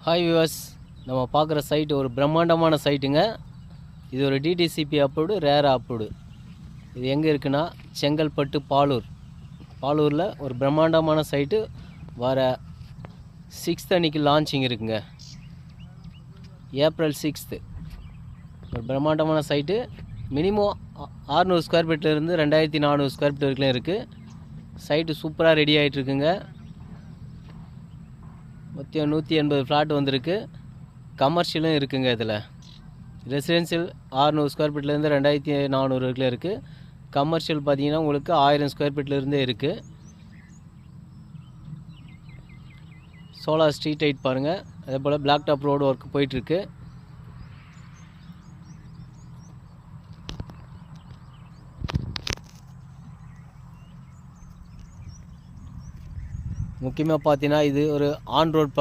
Hi viewers, நம்ம பார்க்குற site ஒரு பிரம்மாண்டமான சைட்டுங்க. இது ஒரு டிடிசிபி அப்ரூவ்டு ரேர் அப்ரூவ்டு. இது எங்கே இருக்குன்னா செங்கல்பட்டு பாலூரில் ஒரு பிரம்மாண்டமான சைட்டு. வர 6th அன்னைக்கு லான்ச்சிங் இருக்குங்க. ஏப்ரல் 6th ஒரு பிரம்மாண்டமான சைட்டு. மினிமம் 600 ஸ்கொயர் ஃபீட்லேருந்து 2400 ஸ்கொயர் ஃபீட் வரைக்கும் இருக்குது. சைட்டு சூப்பராக ரெடி ஆகிட்டுருக்குங்க. மொத்தம் 180 ஃப்ளாட் வந்திருக்கு. கமர்ஷியலும் இருக்குங்க. இதில் ரெசிடென்ஷியல் 600 ஸ்கொயர் ஃபீட்லேருந்து 2400 வரைக்கும் இருக்குது. கமர்ஷியல் பார்த்தீங்கன்னா உங்களுக்கு 1000 ஸ்கொயர் ஃபீட்லேருந்தே இருக்குது. சோலார் ஸ்ட்ரீட் லைட் பாருங்கள். அதே போல் பிளாக் டாப் ரோடு ஒர்க் போயிட்டுருக்கு. முக்கியமாக பார்த்தீங்கன்னா இது ஒரு ஆன் ரோட்